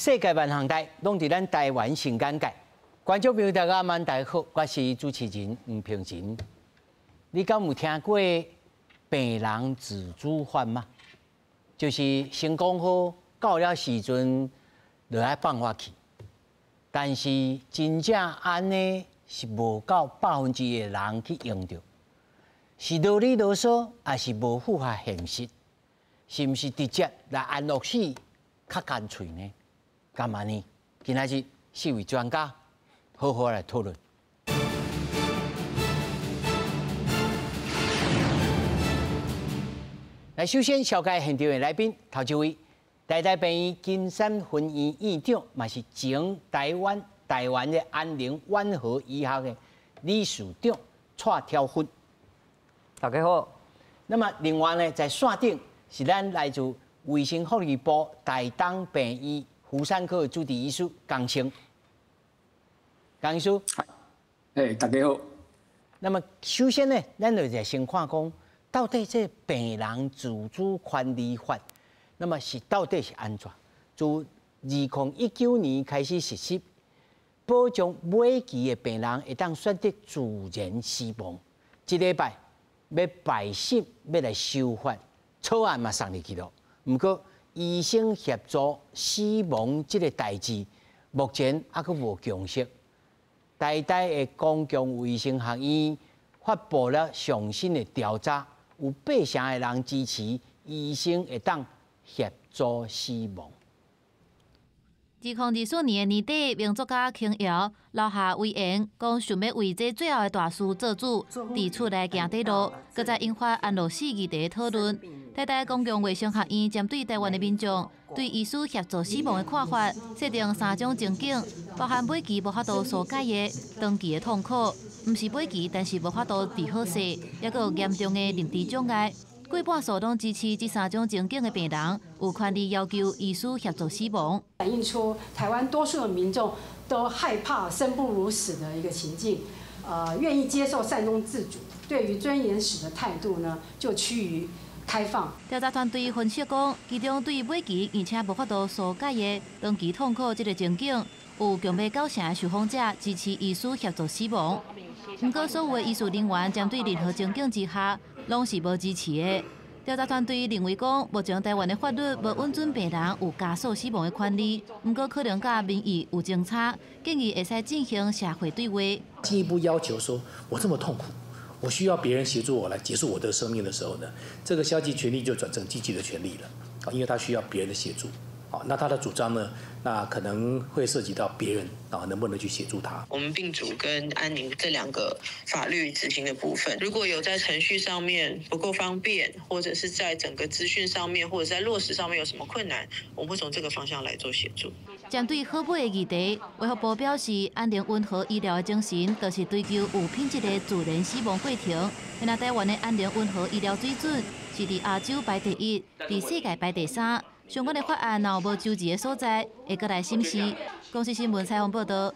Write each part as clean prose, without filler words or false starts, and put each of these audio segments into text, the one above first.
世界万行台拢伫咱台湾新眼界。观众朋友大家晚大家好，我是主持人吴平晴。你敢有听过病人自主法吗？就是成功好到了时阵，就爱放发去。但是真正安尼是无够100%的人去用到，是啰里啰嗦，还是无符合现实？是毋是直接来安乐死较干脆呢？干嘛呢？今仔日4位专家好好来讨论。来，首先紹介現場的來賓，頭一位台大病院金山分院院長，嘛是前台灣的安寧緩和醫學的理事長蔡超芬。大家好。那麼另外呢，在線頂是咱來自衛生福利部台東病院婦產科的主治醫師江生。江醫師，大家好。那麼首先呢，咱就先看講。到底这病人自主管理法，那么到底是安怎？自2019年开始实施，保障每期的病人会当选择自然死亡。这礼拜要排审，要来修法草案嘛送入去了。不过医生协助死亡这个代志，目前还佫无共识。台大的公共卫生学院发布了上新的调查。有8成的人支持醫生會當協助死亡。2024年年底，名作家瓊瑤留下遺言，講想要為這最後的大事做主，提出來行底路，擱再引發安樂死議題討論。台大公共衛生學院針對台灣的民眾對醫師協助死亡的看法，設定3種情景，包含每期無法度疏解的長期的痛苦。唔是每期，但是無法度治好勢，也有嚴重的認知障礙。過半數都支持這3種情景的病人有權利要求醫師協助死亡，反映出台灣多數的民眾都害怕生不如死的一個情境，願意接受善終自主，對於尊嚴死的態度呢，就趨於開放。調查團隊分析講，其中對每期而且無法度疏解的長期痛苦這個情景，有強迫9成的受訪者支持醫師協助死亡。不過，所有的醫術人員針對任何情境之下，攏是無支持的。調查團隊認為講，目前台灣的法律無允准病人有加速死亡的權利，不過可能甲民意有爭差，建議會使進行社會對話。進一步要求說，我這麼痛苦，我需要別人協助我來結束我的生命的時候呢，這個消極權利就轉成積極的權利了，因為他需要別人的協助。那他的主張呢？那可能會涉及到別人能不能去協助他？我們病主跟安寧這兩個法律執行的部分，如果有在程序上面不夠方便，或者是在整個資訊上面，或者在落實上面有什麼困難，我們會從這個方向來做協助。針對好買的議題，衛福部表示，安寧溫和醫療的精神，就是追求有品質的自然死亡過程。那台灣的安寧溫和醫療水準是在亞洲排第1，在世界排第3。相關的法案若有無周知的所在，會閣來審視。公司新聞採訪報道。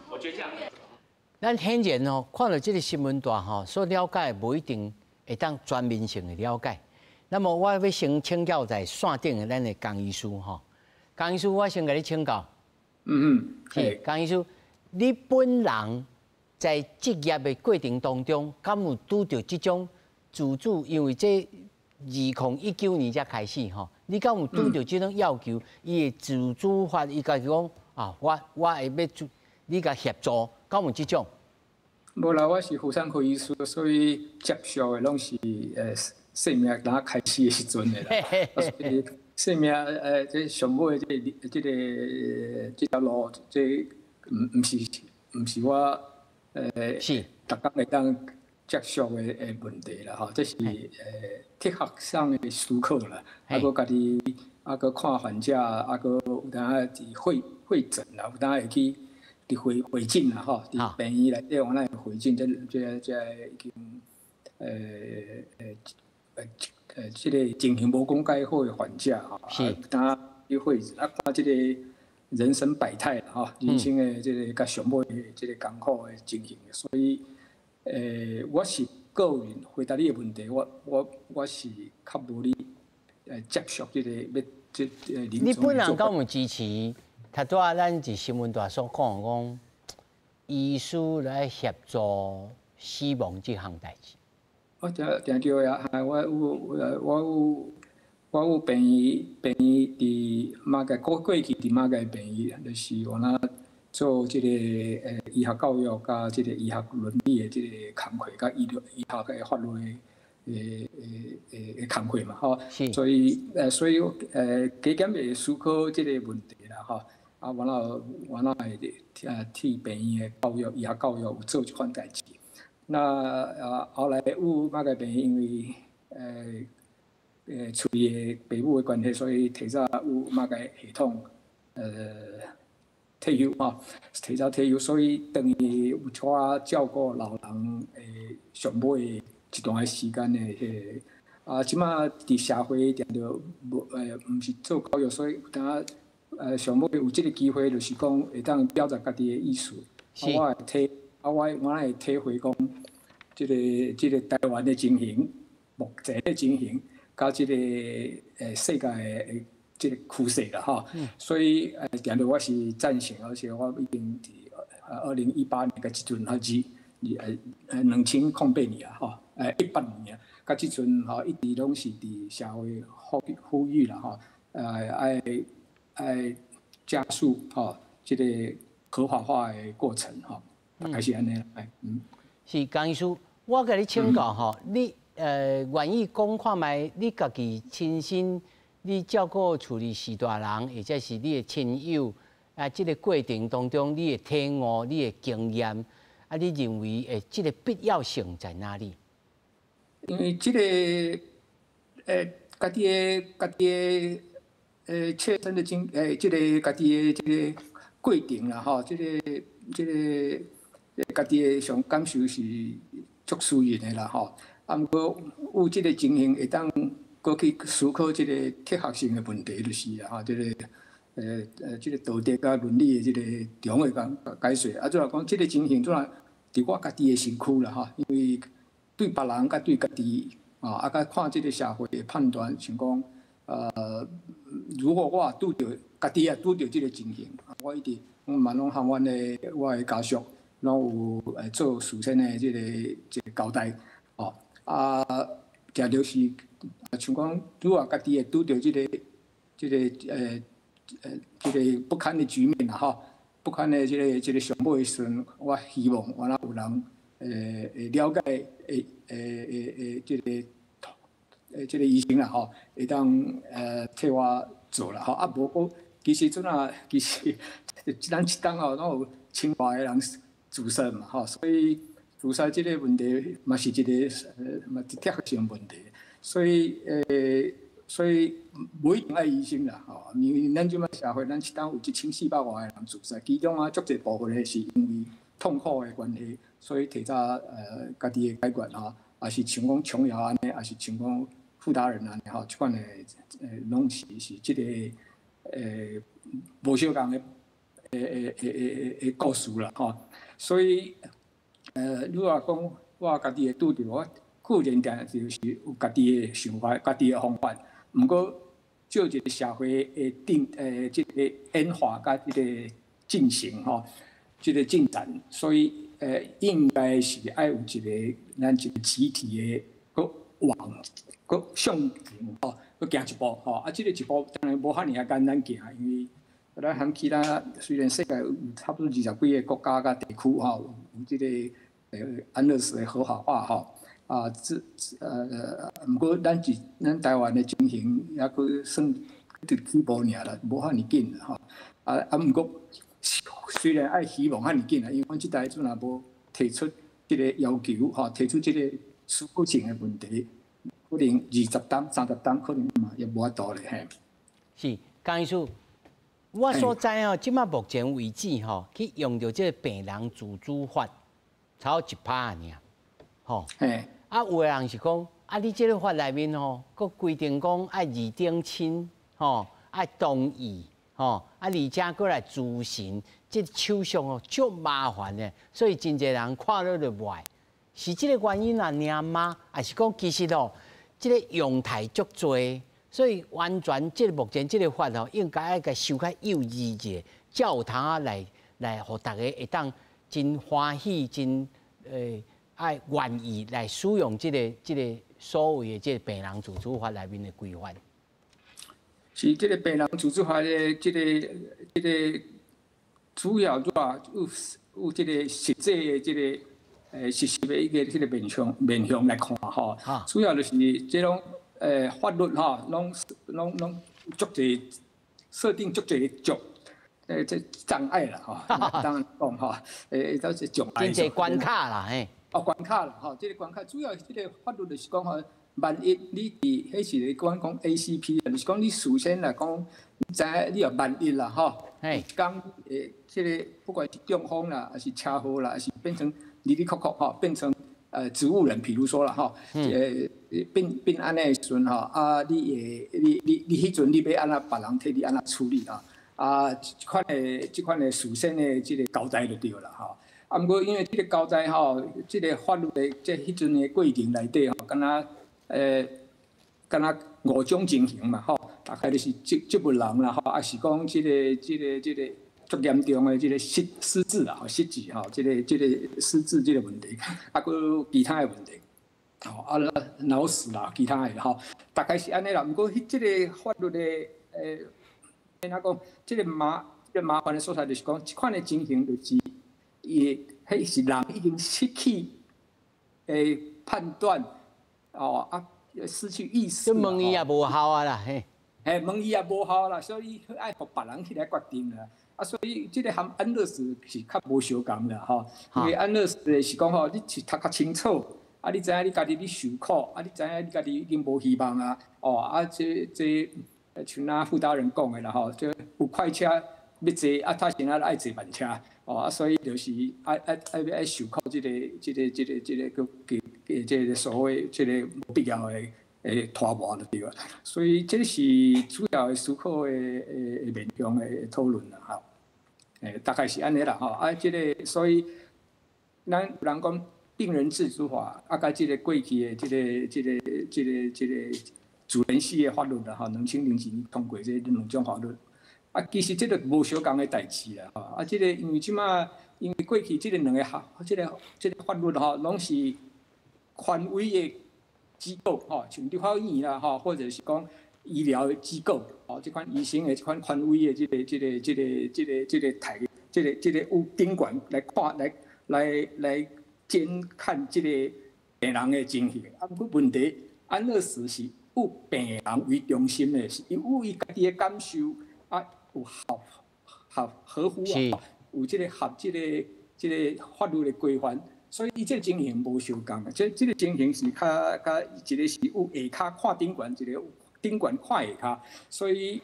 咱顯然哦，看到這個新聞段吼，所了解無一定會當全面性的了解。那麼我要先請教在線頂的咱的江醫師吼，江醫師，我先甲你請教。是江醫師，你本人在職業的過程當中，敢有拄到這種自主？因為這2019年才開始吼。你敢有拄到這種要求？伊的自主法，伊家己講啊，我會要你甲協助，敢有這種？無啦，我是婦產科醫師，所以接受的攏是生命剛開始的時陣的啦。所以生命這上尾這條路，這唔是我是逐工會當接受的問題啦，吼，這是哲學上的思考啦，啊，佮家己啊，佮看患者，啊，佮有當佇會診啦，有當會去佇會診啦，吼，佇病院內底往那會診，這已經這個情形無講介好的患者吼，啊，當去會診啊，看這個人生百態啦，吼，人生的這個甲上尾的這個艱苦的情形，所以我是。個人回答你的問題，我是較無你接受這個要這臨終。你本人敢有支持他拄仔咱伫新闻大所讲，医师来协助死亡这项代志。我定对啊，我有病伫马街过去伫马街病院，就是我那做即个医学教育甲即个医学伦理的即个工课，甲医学的法律的工课嘛，吼。所以加减会思考即个问题啦，吼。啊，我那会替病院的教育、医学教育有做即款代志。那后来有马街病院因为处理爸母的关系，所以提早有马街系统退休吼，提早退休，所以等于有带照顾老人上尾一段时间的即马伫社会定着毋是做教育，所以当上尾有即个机会，就是讲会当表达家己的意思。我会体会讲，即个台湾的情形，目前的情形，甲即个世界的即个趋势啦吼。所以定着我是赞成，而且我已经伫2018年甲即阵开始，2008年啊吼，18年啊，甲即阵吼一直拢是伫社会呼吁啦吼，爱加速吼即个合法化的过程吼。大概是安尼啦，是江医师，我甲你请教吼，你愿意讲看卖，你家己亲身你照顾处理死大人，或者是你的亲友啊，即个过程当中你的体悟、你的经验，啊，你认为即个必要性在哪里？因为即个家己的切身的即个家己的即个过程啦吼，即个。家己的上感受是足需要的啦吼，啊，毋过有即个情形会当过去思考即个哲学性的问题就是啦吼，即个即个道德甲伦理的即个中的解说，啊，主要讲即个情形，主要伫我家己的身躯啦吼，因为对别人甲对家己啊，甲看即个社会的判断，像讲如果我拄着家己也拄着即个情形，我一定嘛拢向我的家属。拢有做事先的即个交代，哦，啊，定着是像讲，如果家己会拄着即个不堪的局面啦，吼，不堪的即个上尾的时阵，我希望我若有人会了解即个医生啦，吼，会当替我做啦，吼，啊无其实咱一档吼，拢有清华的人。自杀嘛，吼，所以自杀这个问题嘛是一个嘛哲学性问题，所以不一定爱医生啦，吼，因为咱即摆社会，咱一档有1400外个人自杀，其中足侪部分是因为痛苦的关系，所以提早家己的解决吼，也是像讲琼瑶安尼，也是像讲傅达人安尼吼，即款的拢是即个无相共的故事啦，吼。所以，如果讲我家己会拄着，我固然定就是有家己的想法、家己的方法。毋过，就一个社会的即个演化甲即个进行吼，即个进展，所以应该是爱有一个咱一个集体的搁向前吼，搁行一步吼。啊，即个一步当然无遐尔啊简单行，因为。咱含其他虽然世界有差不多20几个国家甲地区吼，有即个安乐死的合法化吼，啊，毋过咱台湾的情形也佫算起步尔啦，无遐尔紧啦吼，毋过虽然爱希望遐尔紧啦，因为阮即代阵也无提出即个要求吼，提出即个思考性的问题，可能20档、30档可能嘛也无法度咧嘿。是，江医师。我所知哦，即马目前为止吼，去用到这个病人自主法，超1%尔，吼。啊，有个人是讲，啊，你这个法内面吼，佮规定讲爱二等亲，吼，爱同意，吼，啊，而且佮来执行，这手续哦，足麻烦的，所以真侪人看了就坏。是这个原因啊，尔吗？还是讲其实哦，这个用态足多？所以完全，目前这个法吼，应该爱个修较幼稚者，教堂啊来，互大家会当真欢喜、真爱愿意来使用这个所谓的这个病人自主法内面的规范。是这个病人自主法的这个主要有这个实际的这个实施的一个这个面向来看吼，主要就是这种法律吼，拢足侪设定足侪足。这障碍啦，吼，当然讲吼，都是障碍。真侪关卡啦，嘿。关卡啦，吼，这个关卡主要这个法律就是讲吼，万一你伫迄是咧讲ACP， 就是讲你事先来讲，你知影你有万一啦，吼，讲这个不管是中风啦，还是车祸啦，还是变成离离扣扣吼，变成植物人，比如说啦，吼，变安尼时阵吼，啊，你迄阵你要安怎别人替你安怎处理啊？这款的事先的这个交代就对啦，吼。啊，不过因为这个交代吼，这个法律的迄阵的规定内底吼，敢若5种情形嘛，吼，大概就是植物人啦，吼，也是讲这个足严重的这个失智啦，吼，失智吼，这个失智这个问题，啊，佮有其他的问题，吼，啊，脑死啦，其他的吼，大概是安尼啦。不过这个法律的怎讲？这个麻烦的所在就是讲，这款的情形就是，迄是人已经失去判断，失去意识。问伊也无效啊啦，嘿。问伊也无效啦，所以爱互别人去来决定啦。啊，所以这个和安乐死是较无相共啦，吼。因为安乐死是讲吼，你是读较清楚，啊，你知影你家己你受苦，啊，你知影你家己已经无希望啊，这。像咱傅大人讲的啦吼，就有快车要坐，啊，他现在爱坐慢车，啊，所以就是爱受苦这个所谓这个无必要的拖磨就对了。所以这是主要的思考的面向的讨论啦，吼，大概是安尼啦，吼，啊，这个所以咱有人讲病人自主法，啊，甲这个过去的这个。自然死的法律啦，吼，2002年通过这2种法律，啊，其实这个无相共的代志啦，吼，啊，这个因为即马因为过去这个2个这个法律吼，拢是权威的机构，吼，像立法院啦，吼，或者是讲医疗的机构，吼，这款医生的这款权威的这个台，这个有宾馆来看来监看这个病人的情形，啊，不过问题安乐死是。有病人为中心的，是有伊家己的感受，啊，有合乎啊，有这个合这个法律的规范，所以伊这个情形无相共的。这个情形是较一个是有下骹看顶悬，一个有顶悬看下骹，所以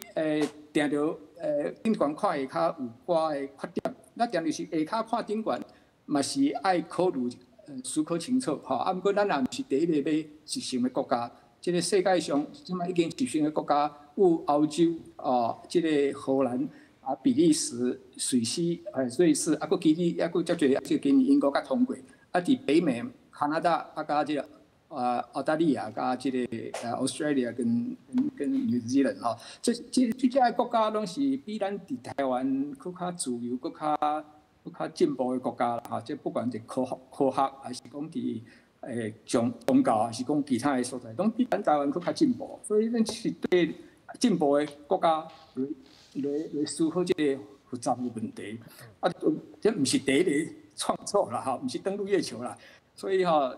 定着顶悬看下骹有寡的缺点。那定着是下骹看顶悬，嘛是爱考虑思考清楚吼。啊，不过咱也毋是第一个要实行的国家。这个世界上，即卖已经实行的国家有欧洲、这个荷兰、比利时、瑞士，啊，佮其他，啊，佮遮侪，即今年英国甲通过，啊，伫北美、加拿大，啊，甲即个澳大利亚，甲即个Australia 跟 New Zealand 吼，这个国家拢是比咱伫台湾佫较自由、佫较进步的国家啦，吼，即不管是科学，还是讲伫。宗教还是讲其他的所在，拢比咱台湾佫较进步，所以咱是对进步的国家来思考这个复杂的问题。啊，这毋是第一个创作啦，吼，毋是登陆月球啦，所以吼，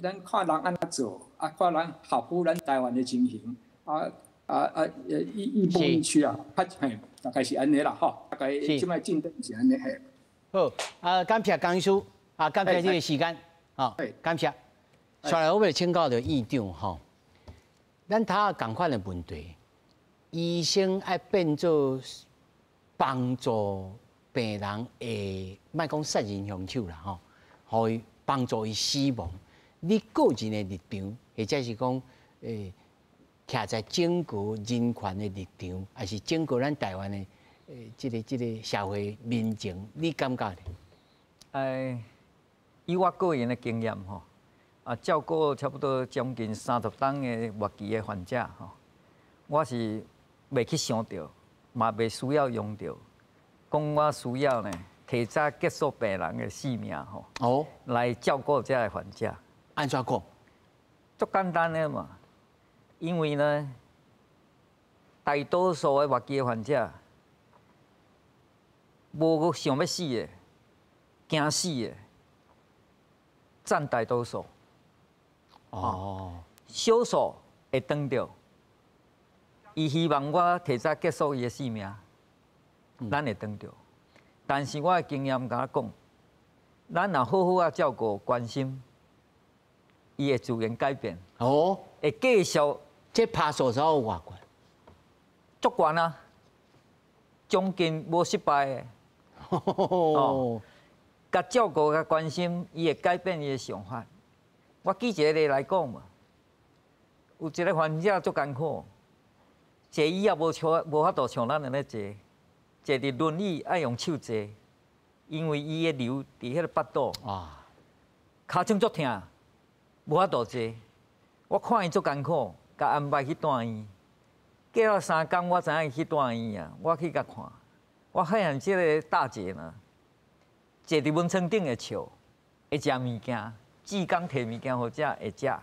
咱看人安怎做，啊，看人合乎咱台湾的情形，亦步亦趋啊，大概是安尼啦，吼，大概即摆进展是安尼嘿。好，感谢江医师，感谢这个时间，感谢。下来我要请教着院长吼，咱他共款的问题，医生爱变做帮助病人会，莫讲杀人凶手啦吼，互伊帮助伊死亡。你个人的立场，或者是讲徛在整个人权的立场，还是整个咱台湾的这个社会民情，你感觉呢？以我个人的经验吼。照顾差不多将近30档的末期的患者吼，我是袂去想到，嘛袂需要用到讲我需要呢，提早结束病人的性命吼，哦，来照顾这个患者。安怎讲？足简单的嘛，因为呢，大多数的末期的患者，无想要死的，惊死的，占大多数。哦，少数会当着，伊希望我提早结束伊的性命，咱会当着。但是我的经验甲我讲，咱若好好啊照顾、关心，伊会自然改变，哦，会继续这拍手才有偌悬。足悬啊，将近无失败的。哦，甲照顾、甲关心，伊会改变伊的想法。我举一个例来讲嘛，有一个患者足艰苦，坐椅也无法度像咱安尼坐，坐伫轮椅爱用手坐，因为伊的瘤伫迄个腹肚，啊，骹颈足疼，无法度坐。我看伊足艰苦，甲安排去大医。过了3工，我知影伊去大医啊，我去甲看，我发现即个大姐呢，坐伫蚊床顶会笑，会食物件，志工摕物件互食会食。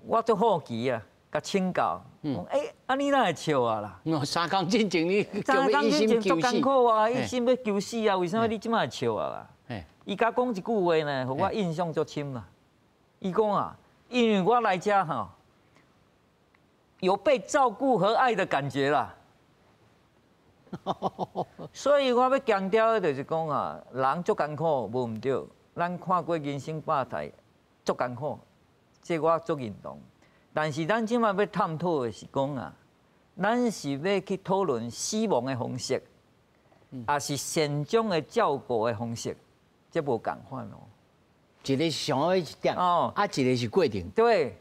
我足好奇啊，甲请教，讲安尼哪会笑啊啦3工之前你？3工之前足救艰苦啊，一心要求死啊，为什么你即摆会笑啊啦？嘿，伊甲讲一句话呢，互我印象足深啦。伊讲啊，因为我来遮吼，有被照顾和爱的感觉啦。所以我要强调的就是讲啊，人足艰苦无毋对，咱看过人生百态，足艰苦，这我足认同。但是咱即摆要探讨的是讲啊，咱是要去讨论死亡的方式，还是善终的照顾的方式，这无共款哦。一个是上好一点，哦啊，一个是过程。对，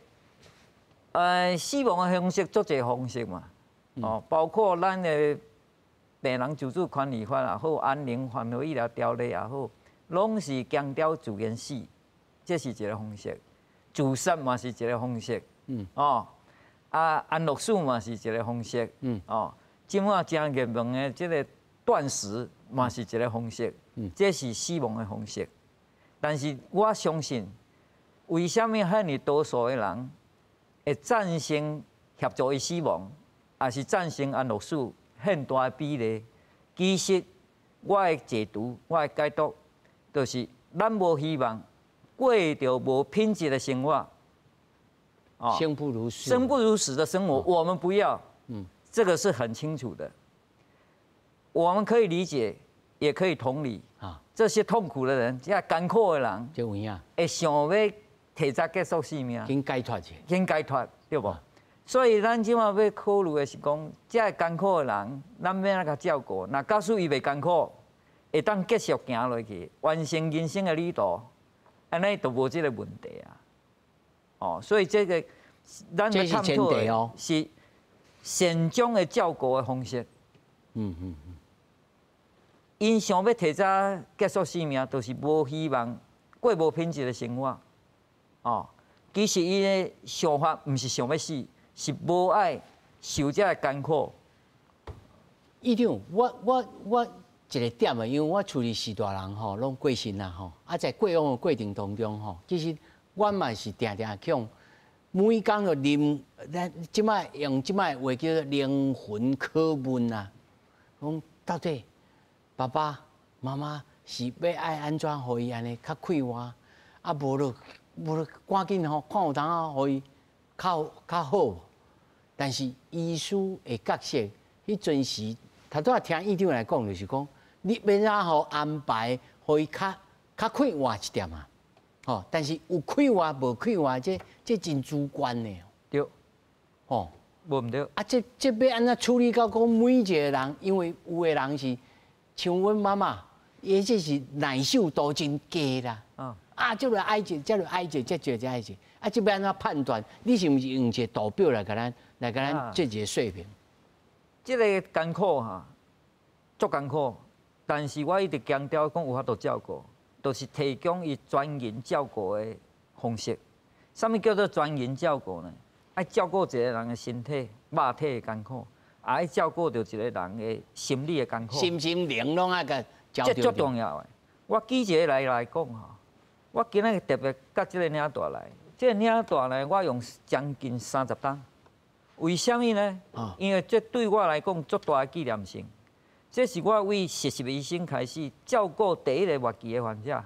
死亡的方式足侪方式嘛，哦，包括咱的病人自主管理法也好，安宁缓和医疗条例也好，拢是强调自然死，这是一个方式。自杀嘛是一个方式，哦，安乐死嘛是一个方式，哦，即马正热门的这个断食嘛是一个方式，这是死亡的方式。但是我相信，为什么遐尼多数的人会赞成协助伊死亡，还是赞成安乐死？很大的比例，其实我的解读、我的解读，就是咱无希望过着无品质的生活，哦，生不如死，生不如死的生活，我们不要。这个是很清楚的，我们可以理解，也可以同理。啊，这些痛苦的人，这艰苦的人，就有影，会想要提早结束生命，应解脱者，应解脱，对不？所以咱即马要考虑的是讲，这艰苦的人，咱要安怎照顾？那假使伊袂艰苦，会当继续行落去，完成人生的旅途，安尼就无这个问题啊。哦，所以这个咱要探讨的是善终的照顾的方式。因想要提早结束生命，就是无希望过无品质的生活。哦，其实伊的想法毋是想要死，是无爱受这艰苦。医长，我一个点啊，因为我处理4大人吼，拢过身啦吼，啊在过往的过程当中吼，其实我嘛是定定去用每工就啉，咱即摆用即摆话叫做灵魂拷问啊，讲到底。爸爸、妈妈是要爱安怎，互伊安尼较快活，啊无就赶紧吼看有当啊，互伊较好。但是医师的角色，迄阵时，头拄仔听院长来讲，就是讲，你要怎好安排，互伊较快活一点啊。吼，但是有快活无快活，这真主观的。对，吼，无毋对。啊，这要安怎处理到讲每一个人，因为有的人是。像阮妈妈，伊这是耐受度真低啦。这个爱者，这个爱者，这个爱者，啊，这要安怎判断？你是毋是用一个图表来甲咱做一个说明？这个艰苦哈，足艰苦，但是我一直强调讲有法度照顾，就是提供伊专人照顾的方式。什么叫做专人照顾呢？爱照顾一个人的身体、肉体的艰苦，爱照顾到一个人的心理的艰苦。心灵拢啊个交这最流着。重要的。我举一个来讲吼，我今仔日特别甲这个领导来，这个领导呢，我用将近30档。为什么呢？因为这对我来讲足大的纪念性。这是我为实习医生开始照顾第一个末期的患者，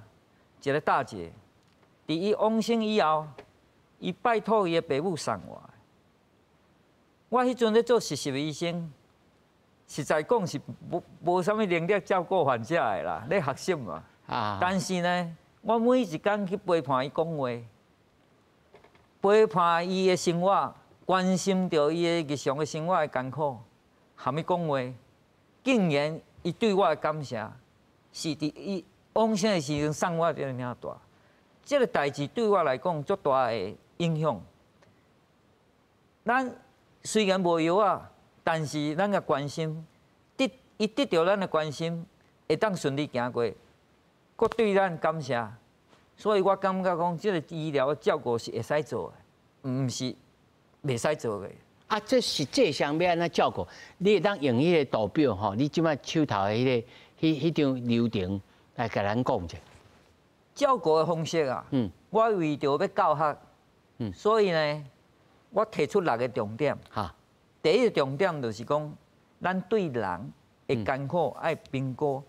一个大姐。伫伊往生以后，伊拜托伊的爸母送我的。我迄阵咧做实习医生，实在讲是无啥物能力照顾患者的啦，咧学习嘛。但是呢，我每一天去陪伴伊讲话，陪伴伊的生活，关心着伊的日常的生活的艰苦，含伊讲话，竟然伊对我的感谢，是伫伊往生的时阵送我这个领大。这个代志对我来讲足大的影响。咱虽然无药啊，但是咱个关心，伊得到咱的关心，会当顺利行过，佫对咱感谢。所以我感觉讲，这个医疗的照顾是会使做的，毋是袂使做的。这实际上要安怎照顾？你会当用迄个图表吼，你即摆手头的迄张流程来甲咱讲者。照顾的方式啊，我为着要教学，所以呢，我提出6个重点。第一个重点就是讲，咱对人的艰苦爱评估，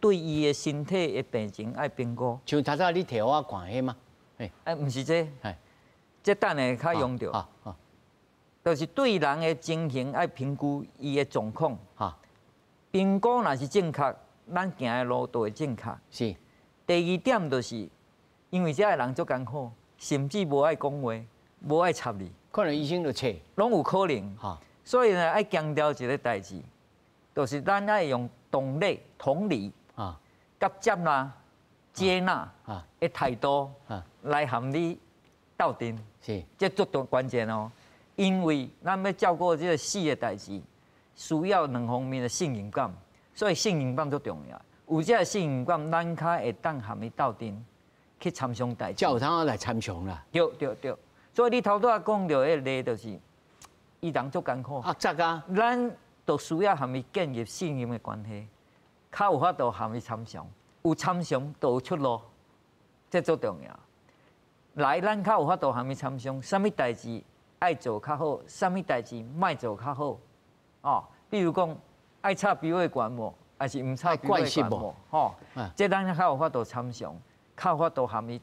对伊的身体的病情爱评估。像头先你摕我看迄嘛，毋是这，这等下较用着。就是对人的情形爱评估伊的状况。评估若是正确，咱行的路就会正确。是。第二点就是，因为这个人足艰苦，甚至无爱讲话，无爱插你，可能医生就切，拢有可能。所以呢，爱强调一个代志，就是咱爱用同理甲接纳、接纳的态度来和你斗阵。是，这足关键哦。因为咱要照顾这个死的代志，需要2方面的信任感，所以信任感足重要。有这个信任感，咱较会当和伊斗阵，去参详代志。才有通来参详啦。对。所以你头拄仔讲到迄个，就是伊人足艰苦。怎啊？咱就需要和伊建立信任的关系，较有法度和伊参详。有参详就有出路，这足重要。来，咱较有法度和伊参详，啥物代志爱做较好，啥物代志莫做较好。比如讲爱插鼻胃管膜。还是唔插鼻胃管膜，吼，这咱较有法度参详，较有法度和伊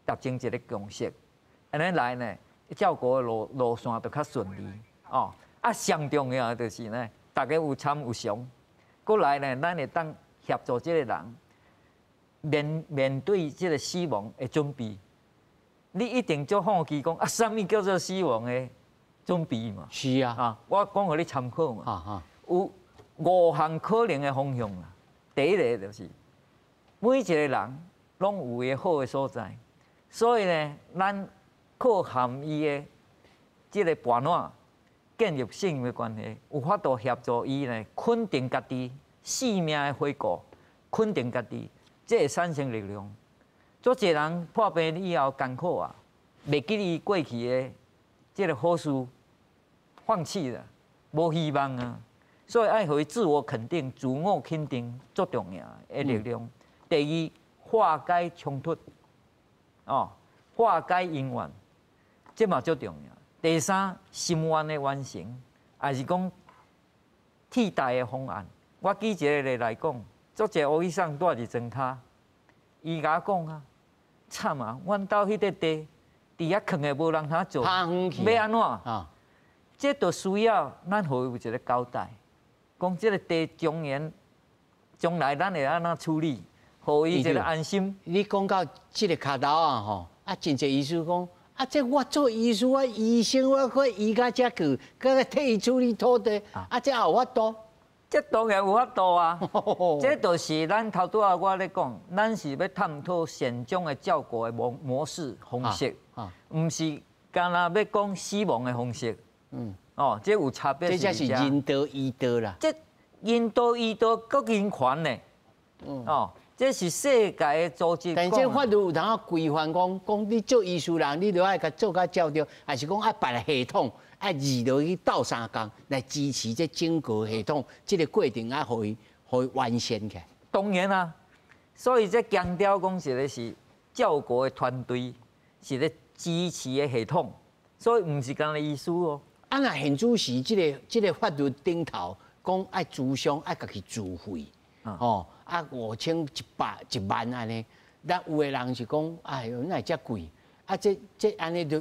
达成一个共识，安尼来呢，照顾的路线就较顺利。上重要的就是呢，大家有参有详，过来呢，咱会当协助这个人面对这个死亡的准备。你一定做好奇讲啥物叫做死亡的准备嘛？是啊。我讲互你参考嘛。有5项可能的方向啦。第一个就是每一个人拢有伊好的所在，所以呢，咱靠含伊的这个伴侣建立信任的关系，有法度协助伊呢肯定家己性命的回顾，肯定家己，这会产生力量。足侪人破病以后艰苦啊，袂记伊过去的这个好事，放弃了，无希望啊。所以爱互伊自我肯定、自我肯定足重要的力量。第二，化解冲突，化解因缘，这嘛足重要。第三，心愿的完成，还是讲替代的方案。我举一个例来讲，足侪乌医生住伫床骹，伊甲我讲啊，惨啊，阮兜迄块地，伫遐囥的无人通做，要安怎？这就需要咱互伊有一个交代。讲这个地将来咱会安怎处理，互伊一个安心。你讲到这个卡头啊，吼，真侪医师讲，这我做医师，我医生，我可医到遮去，搁替伊处理土地，这也有法度。这当然有法度啊！这就是咱头拄仔我咧讲，咱是要探讨善终的照顾的模式方式，毋是干那要讲死亡的方式。这有差别。这才是人道医道啦。这人道医道搁人权呢。这是世界的组织。但这法律有当规范讲你做医师人，你就爱甲做甲照着，还是讲爱办系统，爱移落去斗相共来支持这整个系统，这个过程啊，互伊完善起来。当然啊，所以这强调讲是照顾的团队，是咧支持的系统，所以唔是干医师哦。啊，那现主时这个法律顶头讲爱咨商，爱家己自费，哦，啊5000、100、1万安尼，咱有的人是讲，哎呦，那遮贵，啊这安尼就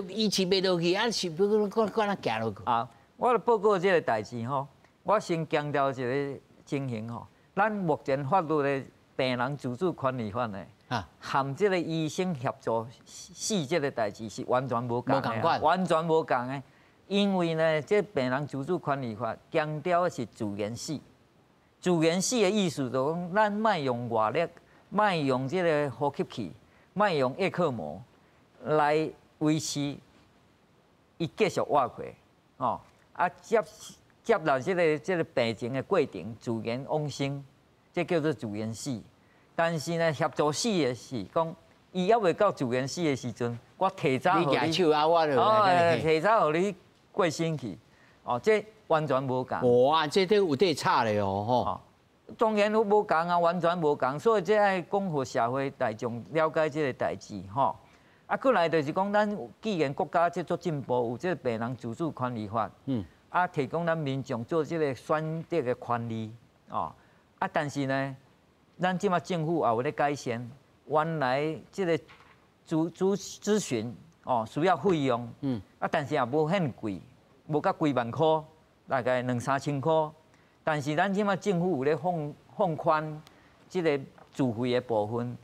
医治袂落去，啊是不讲咱行落去。啊，我来报告这个代志吼，我先强调一个情形吼，咱目前法律的病人自主管理法呢。含这个医生协助死这个代志是完全无共的，完全无共的。因为呢，这病人自主管理法强调的是自然死。自然死的意思就讲，咱莫用外力，莫用这个呼吸器，莫用叶克膜来维持伊继续活过。哦，啊接到这个病情的过程自然往生，这叫做自然死。但是呢，协助死的是讲，伊还未到自然死的时阵，我提早你举手啊，我就提早互你过身去，哦，这完全无共。哇，这都有得差嘞哦，吼。当然无共啊，完全无共，所以这爱讲互社会大众了解这个代志，吼。啊，过来就是讲，咱既然国家这做进步，有这个病人自主管理法，啊，提供咱民众做这个选择的权利，哦，啊，但是呢。咱即马政府也有咧改善，原来即个咨询哦需要费用，啊，但是也无很贵，无到几万块，大概2、3千块。但是咱即马政府有咧放宽即个自费的部分，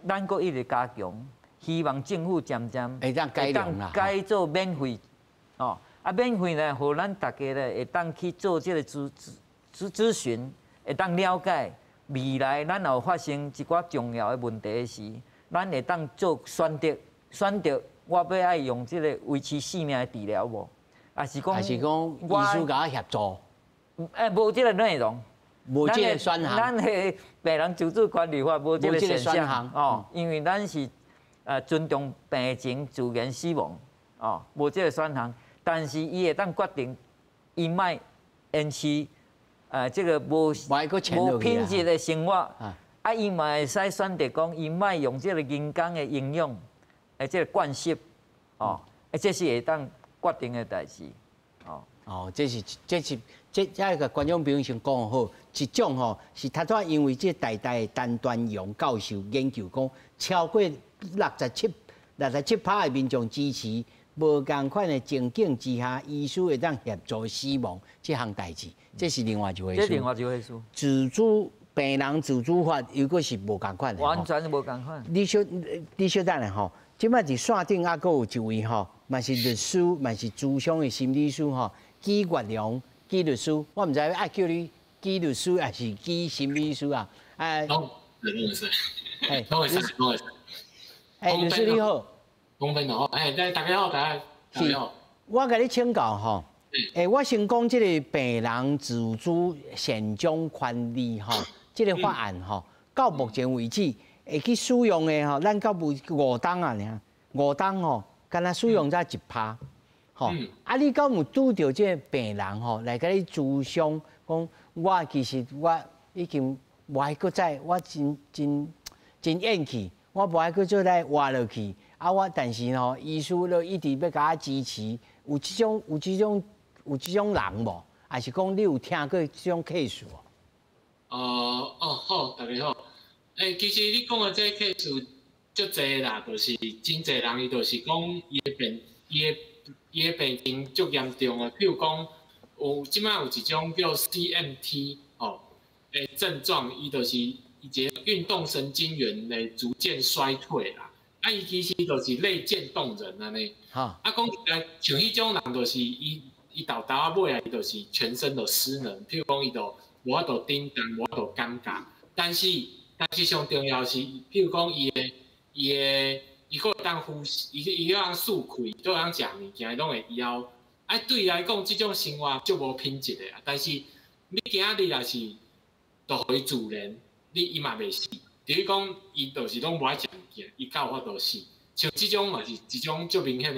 咱阁一直加强，希望政府渐渐会当改良啦，改做免费哦，啊免费呢，互咱大家呢会当去做即个咨询，会当了解。未来咱有发生一寡重要的问题时，咱会当做选择我要爱用这个维持性命的治疗无？还是讲医师甲我协助？无这个内容，无这个选项。咱的病人自主管理法无这个选项哦，因为咱是尊重病情自然死亡哦，无这个选项。但是伊会当决定伊莫延期。这个无品质的生活，啊，伊嘛会使选择讲，伊莫用这个人工的营养，这个灌输，哦，这是会当决定的代志，哦，这一个观众朋友先讲好，一种吼是他说因为这代的陈端阳教授研究讲，超过67%的民众支持。无共款的情景之下，医师会当协助死亡这项代志，这是另外一回事。这另外一回事。自主病人自主法，如果是无共款的。完全无共款。你小等下吼，即摆伫线顶啊，阁有一位吼，嘛是律师，嘛是咨商的心理师吼，纪月良纪律师，我唔知爱叫你纪律师还是纪心理师啊？都会使，都会使。律师你好。公平哦，大家好，大家好。我甲你请教吼，我先讲这个病人自主现状权利吼，这个法案吼，到目前为止会去使用的吼，咱到5档啊尔，5档吼，敢若使用才1%，吼。啊，你敢有拄到这个病人吼来甲你咨商，讲我其实我已经无爱搁再，我真厌气，我无爱搁再来活落去。啊，但是吼，医师都一直要甲我支持，有这种人无？还是讲你有听过这种 case 无？好，大家好。其实你讲的这个 case 足侪啦，就是真侪人伊就是讲伊的病情足严重的，譬如讲即摆有一种叫 CMT 的症状，伊就是一个运动神经元的逐渐衰退啦。伊其实就是类渐冻人安尼，讲像迄种人，就是伊到啊尾啊，伊就是全身都失能，譬如讲伊就无法度顶当，无法度尴尬。但是上重要是，譬如讲伊个当呼吸，伊个当漱气，都当食物件，拢会枵。对伊来讲，即种生活足无品质的啊。但是你今仔日也是，就互伊自然，伊嘛袂死，等于讲伊就是拢无爱食物件，伊才有法度死。像即种嘛是一种足明显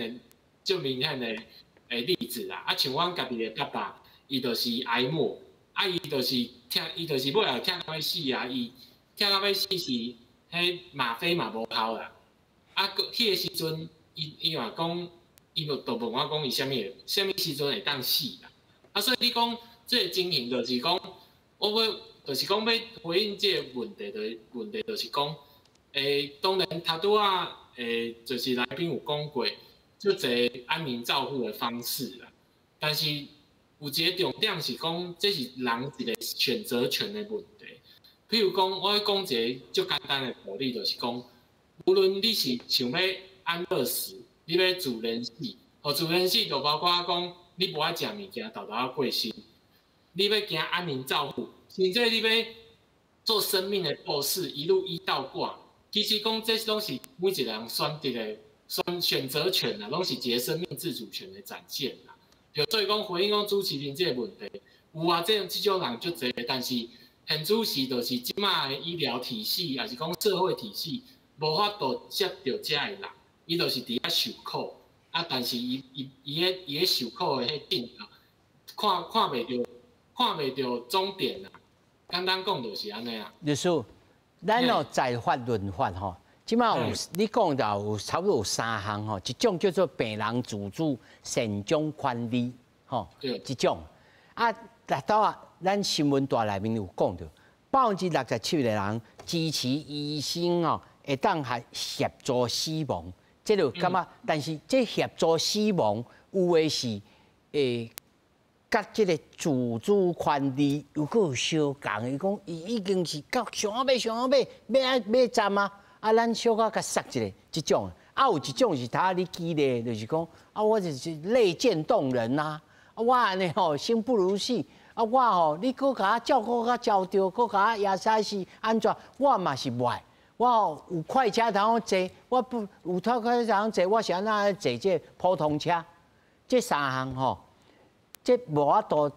的例子啦。啊，像阮家己的爸爸，伊就是癌末，啊，伊就是尾后疼到要死啊，伊疼到要死是迄吗啡嘛无效啦。啊，迄个时阵，伊嘛讲，伊就问我讲伊啥物时阵会当死啦。啊，所以你讲这个情形就是讲，我要就是讲要回应这个问题就是讲，当然他拄仔就是来宾有讲过，就这安宁照护的方式啦。但是有一个重点是讲，这是人一个选择权的问题。譬如讲，我讲一个最简单的道理，就是讲，无论你是想要安乐死，你要自然死，自然死就包括讲你无爱食物件，豆豆过身，你要行安宁照护，甚至你要做生命的故事，一路医到挂。其实讲这拢是每一个人选择的选择权啦，拢是一个生命自主权的展现啦。就所以讲回应讲主持人这个问题，有啊，这种人足侪，但是现主是就是即马的医疗体系，还是讲社会体系，无法度接到遮的人，伊就是伫遐受苦。啊，但是伊个受苦的迄镜头，看袂到终点啦。简单讲就是安尼啊。律师，咱哦在法论法吼，即马有你讲到有差不多有3项吼，一种叫做病人自主善终权利吼，一种啊，到啊，咱新闻大内面有讲到，67%的人支持医生哦，会当协助死亡。这就感觉，但是这协助死亡有的是甲这个自主权利有个相共，伊讲伊已经是到上尾要站啊，啊，咱小可甲杀一个这种，啊有一种是他你记咧，就是讲啊，我就是泪渐动人呐，啊我安尼吼生不如死，啊我吼你搁甲我照顾甲照着，搁甲我野菜是安怎，我嘛是袂。我有快车通坐，我不有快车通坐，我是安怎坐这普通车？这3项吼，这无法度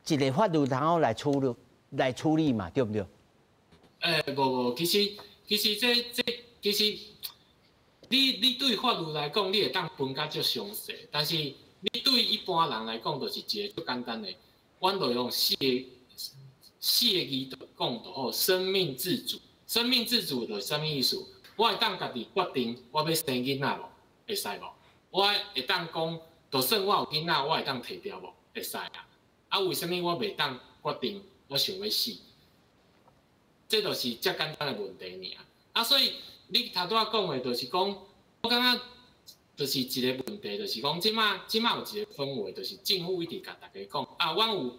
一个法律通来处理嘛，对不对？无，其实你对法律来讲，你会当分甲足详细，但是你对一般人来讲，就是一个足简单的，阮就用4个字讲就好，生命自主。生命自主就什么意思？我会当家己决定我要生囡仔无，会使无？我会当讲，就算我有囡仔，我会当摕掉无，会使啊。啊，为什么我袂当决定我想要死？这就是遮简单的问题尔。啊，所以你头拄仔讲的，就是讲，我感觉就是一个问题，就是讲，即马有一个氛围，就是政府一直甲大家讲，啊，阮有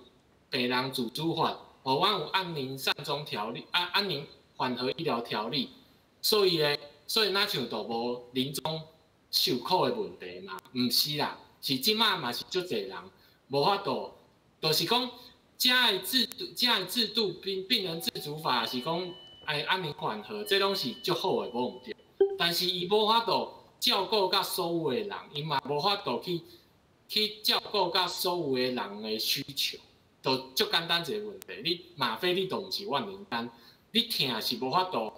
病人自主法，阮有安宁善终条例，啊，安宁缓和医疗条例，所以哪像就无临终受苦的问题嘛？毋是啦，是即马嘛是足侪人无法度，就是讲遮的制度病人自主法是讲安宁缓和，这拢是足好的，无毋对。但是伊无法度照顾到所有的人，伊嘛无法度去照顾到所有的人的需求，就足简单一个问题。你吗啡你都毋是万灵丹。你疼是无法度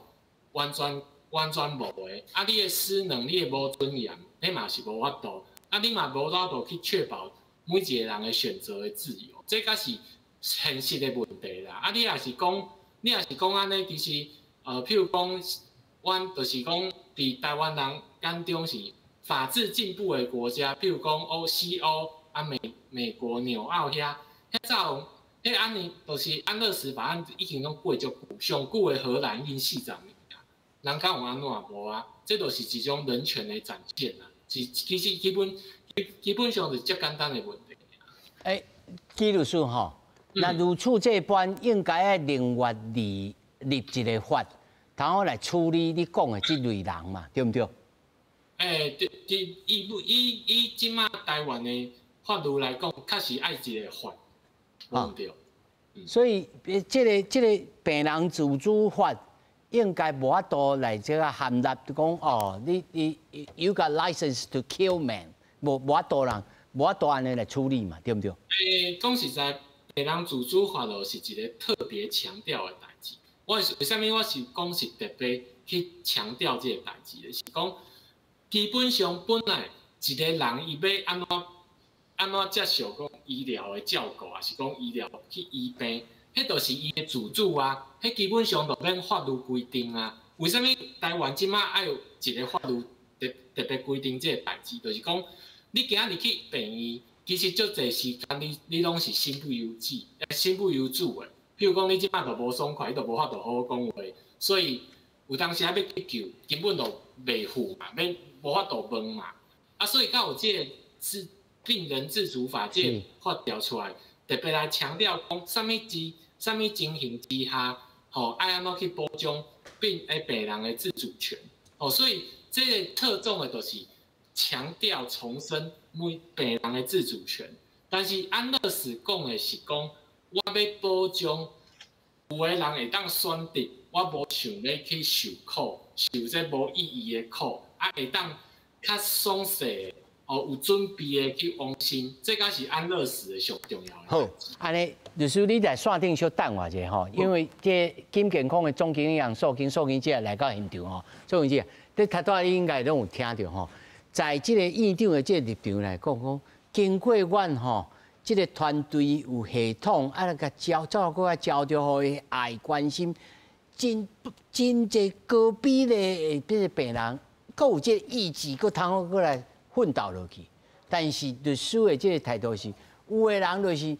完全无的，啊！你的失能，你的无尊严，你嘛是无法度，啊！你嘛无法度去确保每一个人的选择的自由，这才是现实的问题啦。啊！你也是讲安尼，其实譬如讲，阮就是讲，伫台湾人眼中是法治进步的国家，譬如讲西欧啊美国纽澳遐早。迄安尼就是安乐死法案已经拢过足久，上久的荷兰已经40年啊，人敢有安怎无啊？这就是一种人权的展现啊，其实基本上是足简单的问题。纪律师吼，那如此这般应该要另外立一个法，然后来处理你讲的这类人嘛，对不对？以即马台湾的法律来讲，确实爱一个法。对，所以这个病人自主法应该无法度来这个涵纳讲哦，你 you got license to kill man， 无法度安尼来处理嘛，对不对？讲实在，病人自主法就是一个特别强调的代志。为什么我是讲是特别去强调这个代志咧？是讲基本上本来一个人伊要安怎接受讲医疗的照顾，还是讲医疗去医病，迄就是伊的自主啊，迄基本上就免法律规定啊。为什么台湾即马爱有一个法律特别规定这个代志？就是讲你今日去病院，其实足侪时间你拢是身不由己，身不由主的。譬如讲你即摆就无爽快，你就无法度好好讲话，所以有当时啊要去救，根本就袂赴嘛，免无法度问嘛。啊，所以到有这个是病人自主法这个法条出来，特别来强调讲，什么情形之下，爱安怎去保障病人的自主权。所以这个特重的就是强调重申每病人的自主权。但是安乐死讲的是讲，我要保障有的人会当选择，我无想要去受苦，受这无意义的苦，会当较爽适。有准备的去往生，这才是安乐死的上重要。好，安尼律师你在线顶稍等我者吼，因为这金健康的总经理素金姐来到现场吼，素金姐，你头拄你应该拢有听到吼，在这个院长的这个立场来讲，经过阮吼，这个团队有系统，啊个照顾啊交着互伊爱关心，真侪高比例的这个病人，佮有这个意志，佮通好过来。奋斗落去，但是律师的这个态度是，有的人就是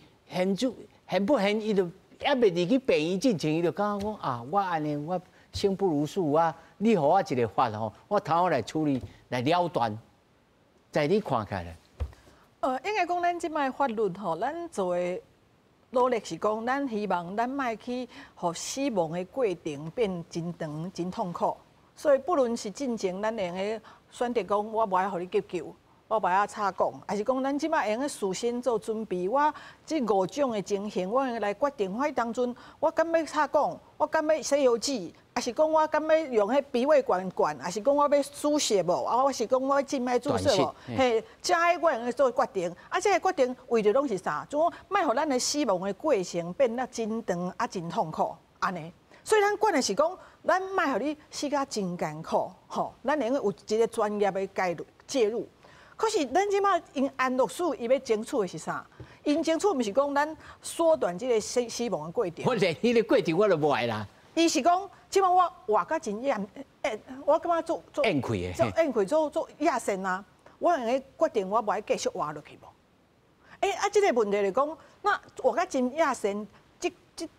很不幸，伊就还未入去病院之前，伊就感觉讲啊，我安尼我生不如死啊，你给我一个法吼，我头好来处理来了断，在你看起来。应该讲咱即摆法律吼，咱做的努力是讲，咱希望咱莫去互死亡的过程变真长、真痛苦。所以不论是进前，咱用个选择讲，我无爱互你救，我无爱插讲，还是讲咱即摆用个事先做准备，我这5种的情形，我用来决定我当阵，我敢要插讲，我敢要洗油纸，还是讲我敢要用迄鼻胃管，还是讲我要输血无，啊，我是讲我静脉注射无，嘿，这个我用来做决定，啊，这个决定为着拢是啥？就讲莫互咱的死亡的过程变得真长啊，真痛苦，安尼。所以咱管的是讲，咱莫互你死甲真艰苦，吼，咱应该有一个专业的介入。可是咱即马因安乐死，伊要争取的是啥？因争取毋是讲咱缩短这个死亡的过程。我连迄个过程我都无爱啦。伊是讲，即马我活甲真严，我感觉做宴会的，做宴会做野生啊，我用个决定我无爱继续活落去无？这个问题来讲，那活甲真野生。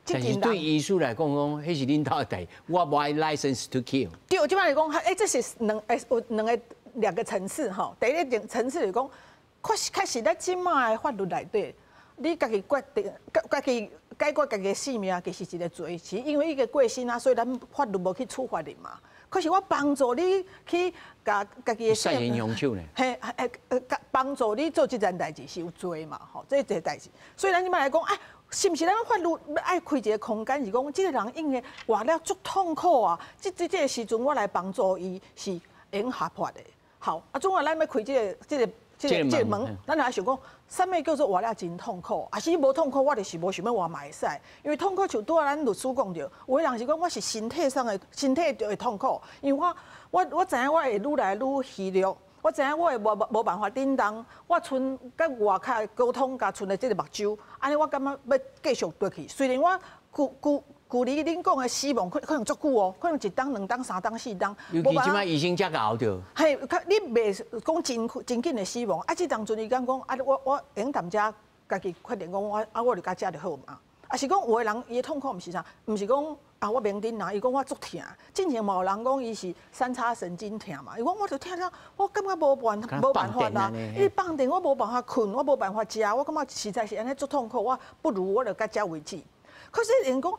但是对医师来讲，迄是恁兜的代，我无爱 license to kill。对，即摆来讲，这是两个层次吼。第一层次来讲，确实咱即摆的法律内底，你家己决定，家己解决家己的性命，其实是一个罪，是因为伊个过身啊，所以咱法律无去处罚你嘛。可是我帮助你去家己的善人凶手呢？帮助你做这件代志是有罪嘛？吼，这一个代志。所以咱即摆来讲，是毋是咱法律爱开一个空间，是讲这个人因为活了足痛苦啊，这个时阵我来帮助伊是会合法的。好，总啊咱要开这个门，咱来想讲，什么叫做活了真痛苦？啊，是无痛苦，我就是无想要活嘛会使，因为痛苦就拄啊咱律师讲着，有的人是讲我是身体就会痛苦，因为我知影我会愈来愈虚弱。我知影我会无办法振动，我剩甲外口沟通，甲剩的这个目睭，安尼我感觉要继续落去。虽然我距离恁讲的死亡可能足久哦，可能1冬、2冬、3冬、4冬。尤其即摆医生才熬着。嘿，你袂讲真紧的死亡，这当阵伊讲我用淡遮家己决定讲我就甲遮就好嘛。啊是讲有的人伊的痛苦毋是啥，毋是讲。我明顶人，伊讲我足疼，之前嘛有人讲伊是3叉神经疼嘛，伊讲我就听了，我感觉无办法啦，伊放电我无办法困，我无办法食，我感觉实在是安尼足痛苦，我不如我就甲遮为止。可是人讲，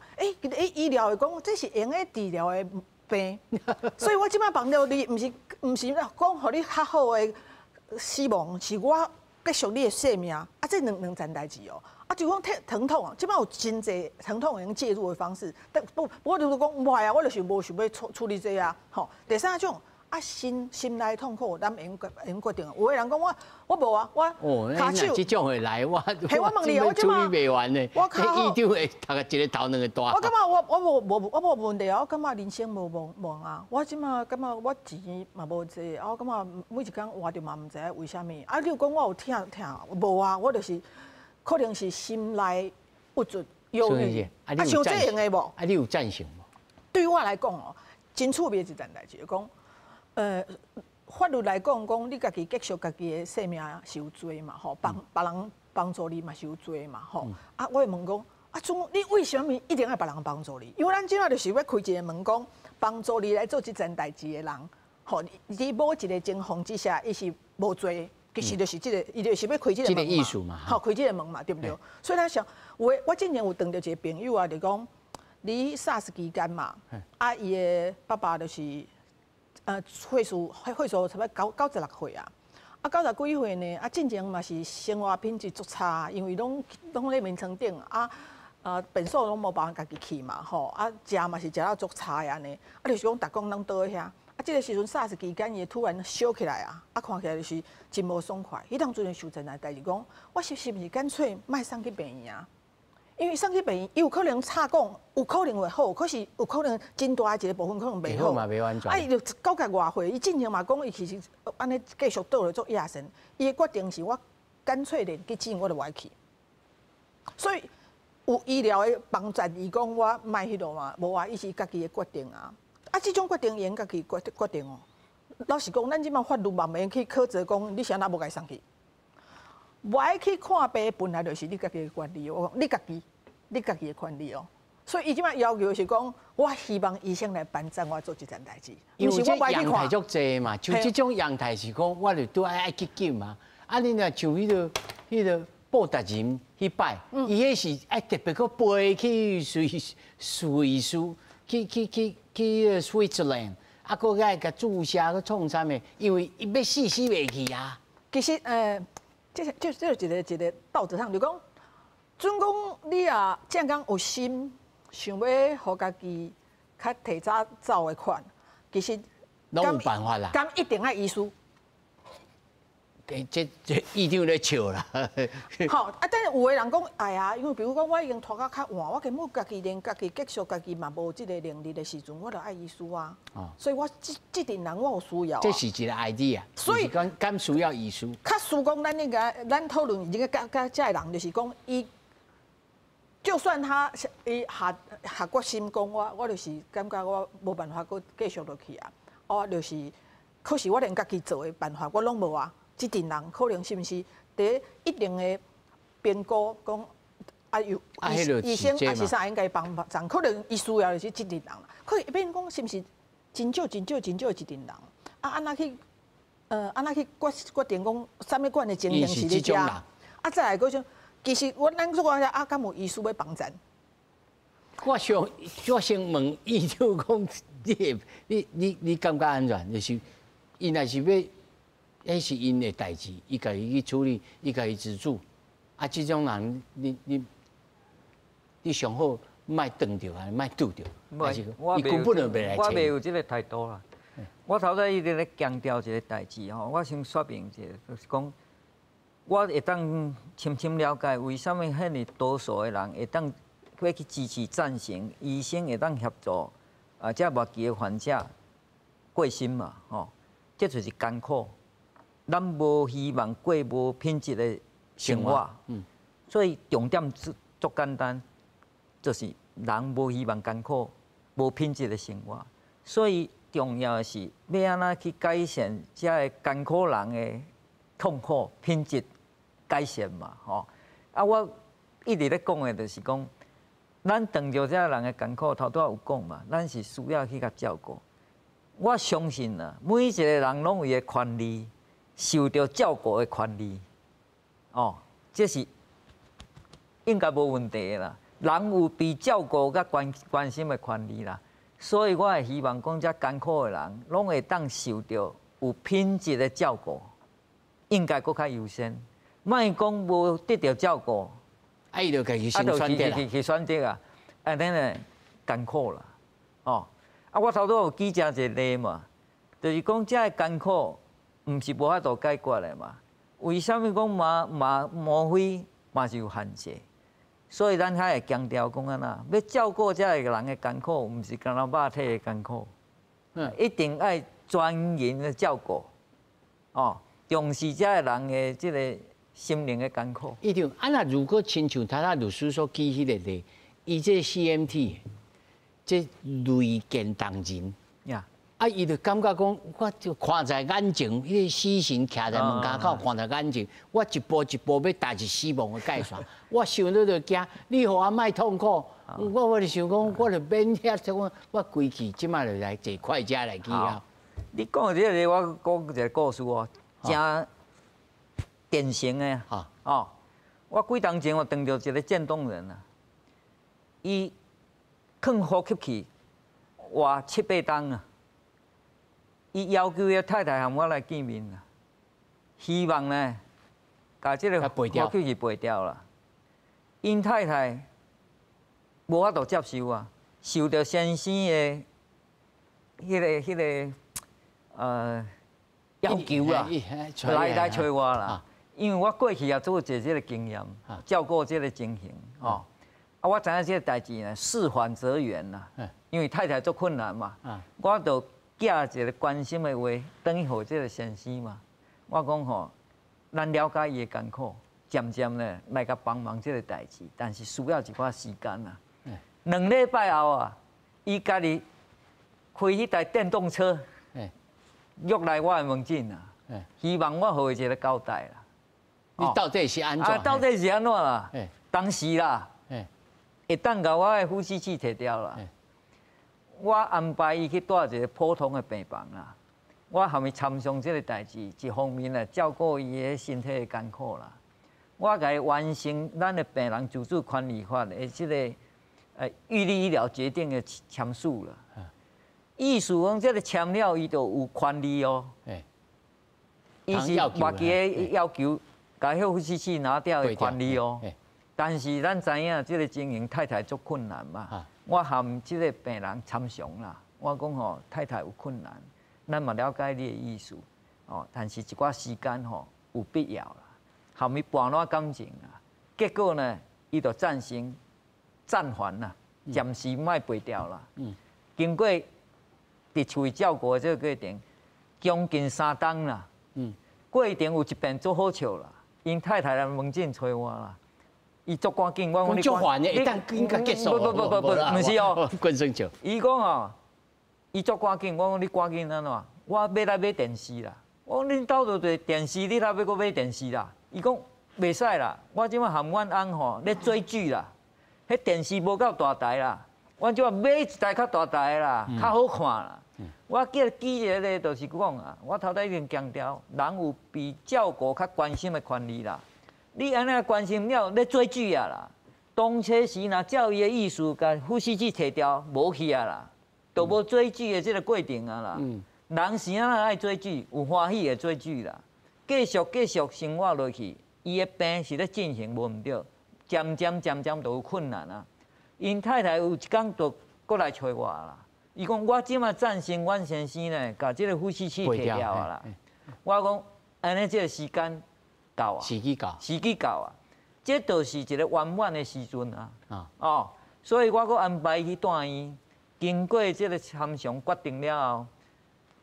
医疗的讲，这是用个治疗的病，所以我即摆帮到你，毋是讲互你较好的死亡，是我继续你的生命，这两件代志哦。就讲疼痛啊，即摆有真侪疼痛能介入的方式，但不过就是讲，我就是无想要处理这啊。吼，第三种啊心内痛苦，咱会用决定。有个人讲我无啊，我卡手。这种会来，我问你，我处理袂完呢。我靠，议长会读一个头两个大。我感觉我无问题啊，我感觉人生无忙啊。我即马感觉我钱嘛无济，啊我感觉每一工活着嘛毋知为虾米。啊，你有讲我有疼，无啊，我就是可能是心内不足。忧郁，啊，像这样的无？啊，你有赞成无？对于我来讲哦，真趣味一件代志，讲，法律来讲，你家己结束家己的生命是有罪嘛，吼，别人帮助你嘛是有罪嘛，吼。啊，我会问讲，啊，你为什么一定要别人帮助你？因为咱今仔就是要开一个门讲，帮助你来做这件代志的人，吼，你某一个情况之下，伊是无罪。其实就是伊就是要开这个门嘛，好开这个门嘛，对不对？所以他想，我之前有碰到一个朋友啊，就讲，你SARS期间嘛，啊，伊的爸爸就是岁数差不多96岁啊，啊90几岁呢，啊进前嘛是生活品质足差，因为拢咧眠床顶啊，便所拢无办法家己去嘛，吼，啊食嘛是食到足差安尼，啊就是讲逐工拢倒遐。啊，这个时阵SARS期间，伊突然烧起来啊，看起来就是真无爽快。伊当阵想真来代志讲，我是毋是干脆卖送去病院啊？因为送去病院，伊有可能插管，有可能会好，可是有可能真大一个部分可能袂好。嘛，袂完全。啊，伊就9个外岁，伊进前嘛讲，伊其实安尼继续倒来做亚神。伊的决定是我干脆连去诊我都袂去。所以有医疗的帮助，伊讲我卖迄落嘛，无啊，伊是家己的决定啊。啊，这种决定因家己决定哦。老实讲，咱即马法律嘛免去苛责讲，你啥那无该送去。无爱去看病，本来就是你家己的权利。我讲你家己的权利哦。所以伊即马要求是讲，我希望医生来帮助我做这件代志。因为这阳台足济嘛，像这种阳台是讲，我就拄爱去救嘛。啊，你若像迄个布达人去拜，伊迄是爱特别去飞去瑞士去Switzerland， 啊，搁爱甲注射去创啥物？因为伊要死袂去啊。其实这一个道德上就讲，准讲你啊，正讲有心想要互家己较提早走的款，其实拢有办法啦。敢一定爱医师。这议长咧笑啦。好啊，但是有个人讲，哎呀，因为比如讲我已经拖到较晚，我根本家己连家己结束家己嘛无即个能力的时阵，我就爱医师啊。所以我这阵人我有需要。这是一个 idea， 所以敢需要医师。较事讲咱讨论已经甲这个人就是讲，伊就算他伊下决心讲我就是感觉我无办法搁继续落去啊，我就是，可是我连家己做的办法我拢无啊。这阵人可能是毋是伫一定的评估讲啊有医生还是啥应该帮忙，可能伊需要的是这阵人，可是变讲是毋是真少的一阵人啊？安那去决定讲啥物款的情形是咧遮？啊再来嗰种，其实咱做个敢有医师要帮咱？我先问医生讲，你感觉安怎？就是伊若是要。迄是因的代志，伊家己去处理，伊家己自主。啊，这种人，你上好莫撞着啊，莫拄着。伊根本就袂来。我袂有这个态度啦。我头先一直咧强调一个代志吼，我先说明一下，就是讲，我会当深深了解为什么遐尼多数的人会当要去支持赞成医生会当协助这末期的患者过身嘛，吼，这就是艰苦。咱无希望过无品质的生活，所以重点足简单，就是人无希望艰苦、无品质的生活。所以重要的是要安怎去改善这个艰苦人的痛苦品质改善嘛，吼。啊，我一直咧讲的就是讲，咱碰到这人的艰苦，头拄仔有讲嘛，咱是需要去甲照顾。我相信啊，每一个人拢有伊的权利。受到照顾的权利，这是应该无问题的啦。人有被照顾甲关心的权利啦，所以我会希望讲，遮艰苦的人，拢会当受到有品质的照顾，应该搁较优先。莫讲无得到照顾，伊就家己先选择啦。去选择啊，安尼咧艰苦啦，我头拄有举一个例嘛。就是讲这个艰苦，毋是无法度解决的嘛。为什么讲麻灰嘛是有限制？所以咱还会强调讲安那，要照顾这个人的艰苦，毋是干那肉体的艰苦，一定要专人的照顾，哦，重视这个人的这个心灵的艰苦。一定，那如果亲像他律师所举迄个例，伊这 CMT， 这类见当人呀。啊，伊就感觉讲，我就看在眼前，迄个死神徛在门口口，看在眼前，我一步一步要踏入死亡的界线，我想到就惊，你互我莫痛苦，我就想讲，我就免遐种，我规气即摆就来坐快车来去啊。你讲的这个，我讲一个故事哦，真典型的哈哦。我几当前我碰到一个渐冻人啊，伊放呼吸器活7、8冬啊。伊要求伊太太和我来见面啦，希望呢，把这个呼吸器拔掉啦。因太太无法度接受啊，受到先生的迄个要求啦，来找我啦。因为我过去也做过这个经验，照顾这个情形哦。啊，我知影这个代志呢，事缓则圆啦。因为太太做困难嘛，我就。寄一个关心的话，等于互这个先生嘛。我讲吼，咱了解伊的艰苦，渐渐呢来甲帮忙这个代志，但是需要一寡时间啊。2礼拜后啊，伊家己开迄台电动车，约来我的门诊啊，希望我互伊一个交代啦。你到底是安怎？啊，到底是安怎啦？当时啦，会当甲我的呼吸器摕掉啦。我安排伊去住一个普通的病房啦。我含伊参详这个代志，一方面呢照顾伊的身体的艰苦啦。我甲伊完成咱的病人自主管理法的这个预立医疗决定的签署啦。意思讲，这个签了伊就有权利哦。伊是外期的要求，甲迄呼吸器拿掉的权利哦。但是咱知影这个经营太太足困难嘛。我含这个病人参详啦，我讲吼太太有困难，咱嘛了解你的意思，哦，但是一寡时间吼有必要啦，含伊半烂感情啦，结果呢，伊就暂时暂缓啦，暂时莫赔掉啦。经过伫厝照顾的这个过程，将近3冬啦。过程有一遍做好笑啦，因太太来门诊找我啦。伊足赶紧，我讲你足烦的，一旦应该结束。不是哦，滚生笑。伊讲哦，伊足赶紧，我讲你赶紧安怎？我要来买电视啦。我讲恁兜就电视，你哪要搁买电视啦？伊讲袂使啦，我即摆含阮翁吼咧追剧啦，迄电视无够大台啦，我即摆买一台较大台啦，较好看啦。我记一个咧，就是讲啊，我头仔已经强调，人有比照顾较关心的权利啦。你安尼关心了，咧追剧啊啦！当初时若照伊的意思，甲呼吸器摕掉，无去啊啦，都无追剧的这个过程啊啦。人是安那爱追剧，有欢喜的追剧啦，继续生活落去，伊的病是咧进行无毋对，渐渐都有困难啊。因太太有一天就过来找我啦，伊讲我即马赞成阮先生呢，甲这个呼吸器摕掉啊啦。我讲安尼这个时间。到啊，时机到啊，这就是一个圆满的时阵啊。哦，所以我阁安排去带伊，经过这个参详决定了后，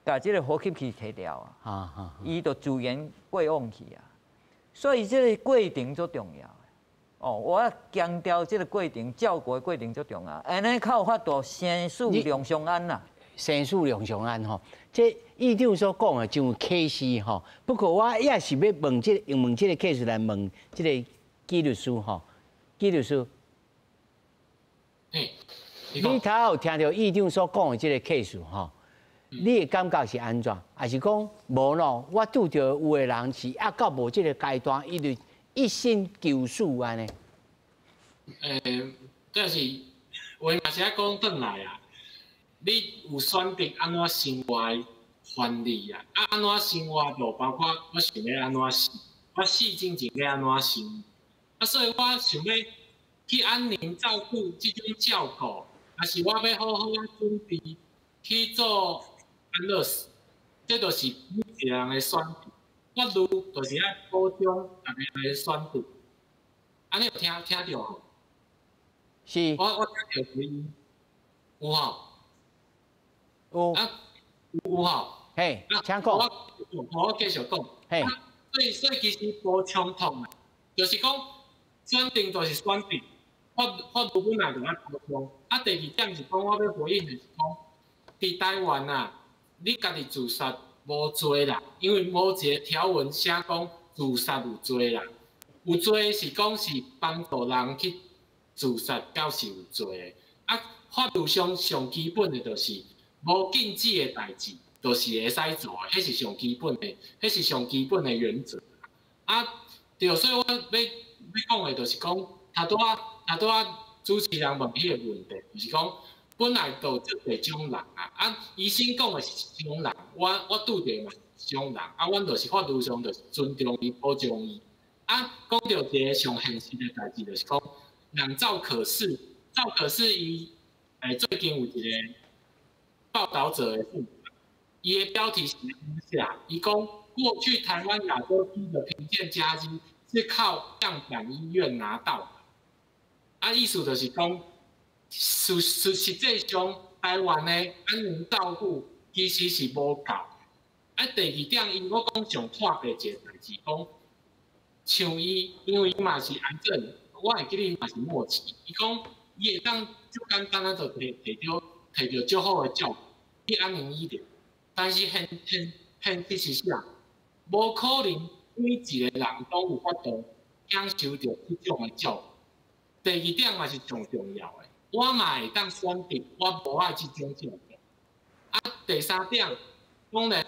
把这个呼吸器摕掉啊。伊就自然过往去啊。所以这个过程最重要。哦，我要强调这个过程，照顾的过程最重要。安尼较有法度生死两相安啦。生死两相安吼，这院长所讲的就有 case 吼。不过我也是要问用这个 case 来问这个纪律师吼。纪律师，你头有听到院长所讲的这个 case 吼，你的感觉是安怎？还是讲无咯？我拄到有的人是到无这个阶段，伊就一心求死安尼。就是话嘛是爱讲转来啊。你有选择安怎生活的权利啊？安怎生活就包括我想要安怎死，我死之前要安怎生。所以我想要去安宁照顾这种照顾，还是我要好好准备去做安乐死。这就是每一个人的选择。法律就是爱保障大家的选择。安尼有听到吼？是。我听到回音，有吼？有。啊，有吼？嘿，请讲。我继续讲。嘿。所以其实无冲突啊，就是讲选定就是选定，法律本来就爱保障。啊，第二点是讲我要回应的是讲，伫台湾啊，你家己自杀无罪啦，因为无一个条文写讲自杀有罪啦。有罪是讲是帮助人去自杀，才是有罪的。啊，法律上上基本的就是无禁止的代志。就是会使做的，迄是上基本的，迄是上基本的原则。啊，对，所以我要讲的，就是讲，头拄仔主持人问迄个问题，就是讲，本来就足侪种人啊，啊，医生讲的是一种人，我拄着嘛是一种人，啊，阮就是法律上就是尊重伊、保障伊。啊，讲到一个上现实的代志，就是讲，人赵可式伊，最近有一个报道者的妇。伊的标题是下，伊讲过去台湾亚洲区的评鉴家机是靠样板医院拿到的，啊，意思就是讲，实际上台湾的安宁照顾其实是无够。啊，第二点，我讲上破白一个代志，讲像伊，因为伊嘛是癌症，我会记得伊嘛是末期，伊讲伊会当就简单啊，就摕到足好的照顾去安宁医疗。但是现实是啥？无可能每一个人都有法度享受到这种的照顾。第二点嘛是上重要的，我嘛会当选择我无爱这种照顾。啊，第三点，当然，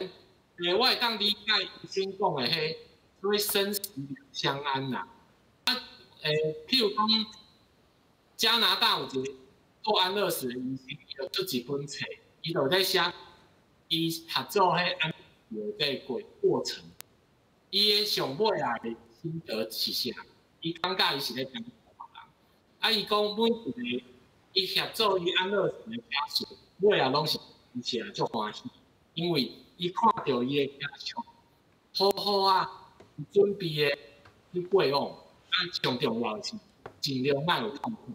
我会当理解医生讲的迄所谓生死两相安啦。啊，譬如讲，加拿大有一个做安乐死的医生，伊就出一本册，伊就在写。伊合作迄安乐的过程，伊的上尾啊的心得是啥？伊感觉伊是咧帮助别人。啊，伊讲每一个伊合作伊安乐死的家属，尾啊拢是伊是足欢喜，因为伊看到伊的家属好好啊，准备的去过往。啊，上重要的是尽量莫有痛苦。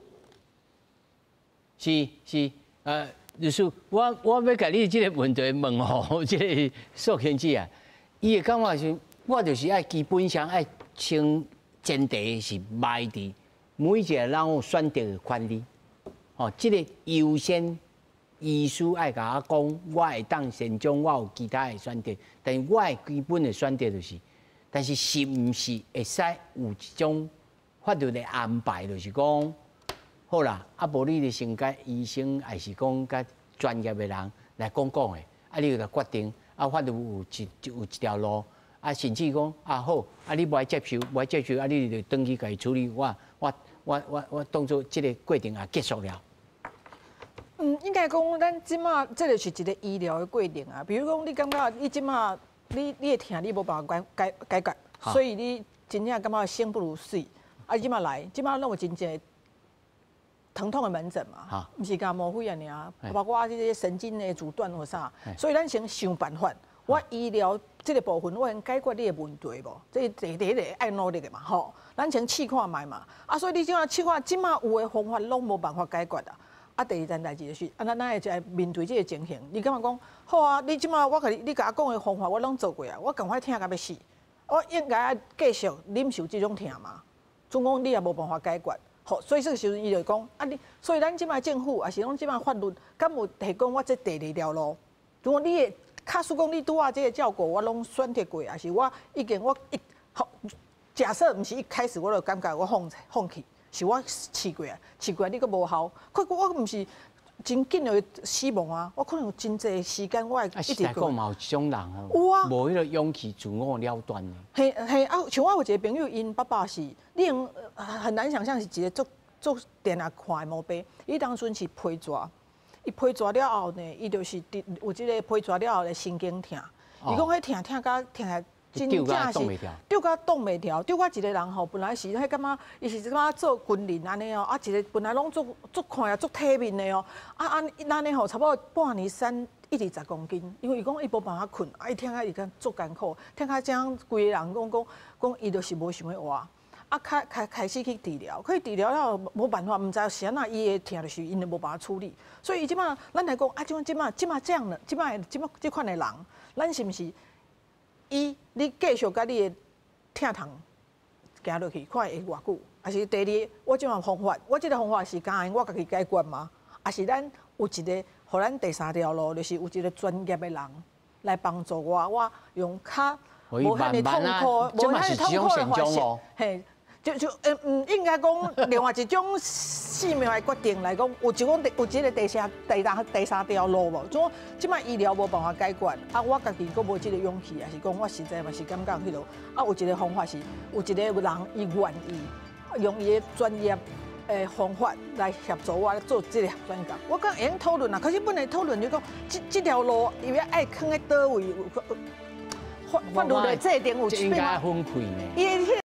是，律师，我要甲你即个问题问吼，即个苏先生啊，伊会感觉是，我就是爱基本上爱先前提是卖伫每一个人有选择的权利，吼，即个优先医师爱甲我讲，我会当先将我有其他的选择，但是我的基本的选择就是，但是是毋是会使有一种法律的安排，就是讲。好啦，啊无你就先甲医生，还是讲甲专业的人来讲的，啊你就来决定，啊法律有一条路，啊甚至讲啊好，啊你无爱接受，啊你就登去家己处理，我当作这个过程也结束了。应该讲咱即马这就是一个医疗的过程啊。比如讲，你感觉你即马你会疼，你无办法解决，所以你真正感觉生不如死。啊，即马来，即马拢有真正。疼痛的门诊嘛，毋是甲莫非安尼啊，包括这些神经的阻断或啥，所以咱先想办法。我医疗这个部分，我先解决你的问题无？这第一个爱努力的嘛，吼，咱先试看卖嘛。啊，所以你即马试看，即马有的方法拢无办法解决啊。啊，第二件代志就是，咱会在面对这个情形，你感觉讲好啊？你即马你甲我讲的方法，我拢做过啊，我赶快听甲要死，我应该继续忍受这种疼嘛？总讲你也无办法解决。好，所以这个时阵伊就讲啊，所以咱即摆政府也是讲即摆法律，敢有提供我这第二条路？如果你的假使讲你拄啊这个照顾我拢选择过，还是我已经好，假设毋是一开始我就感觉我放弃，是我试过你阁无效，我毋是真紧就死亡啊！我可能有真侪时间我会一直讲嘛有这种人哦，有啊，无迄个勇气自我了断的。嘿啊，像我有一个朋友，因爸爸是，你很难想象是一个做电啊看的毛病。伊当阵是皮蛇，伊皮蛇了后呢，伊就是有即个皮蛇了后的神经疼。伊讲迄疼到疼来。真正是丢甲动袂调，丢甲一个人吼，本来是迄感觉，伊是感觉做军人安尼哦，啊一个本来拢做看也做体面的哦，啊安尼吼，差不多半年120公斤，因为伊讲伊无办法困，伊听啊伊讲足艰苦，听啊这样规个人讲伊就是无想要活，开始去治疗，可以治疗了无办法，毋知是安那伊的疼就是因无办法处理，所以伊即马咱来讲啊，即马这样的，即这款的人，咱是毋是你继续甲你的疼痛行落去，看会偌久？还是第二，我即马方法，我即个方法是干我家己解决吗？还是咱有一个，互咱第三条路，就是有一个专业的人来帮助我用较无遐尼痛苦，无遐尼痛苦的发泄，嘿。应该讲另外一种生命的决定来讲，有一个第三条路无？种即摆医疗无办法解决，啊，我家己佫无即个勇气，还是讲我实在嘛是感觉迄落，啊，有一个方法是，有一个人伊愿意用伊的专业的方法来协助我做即个专家。我讲会用讨论啊，可是本来讨论就讲即条路伊要爱囥在倒位，法律的制定有应该分配呢。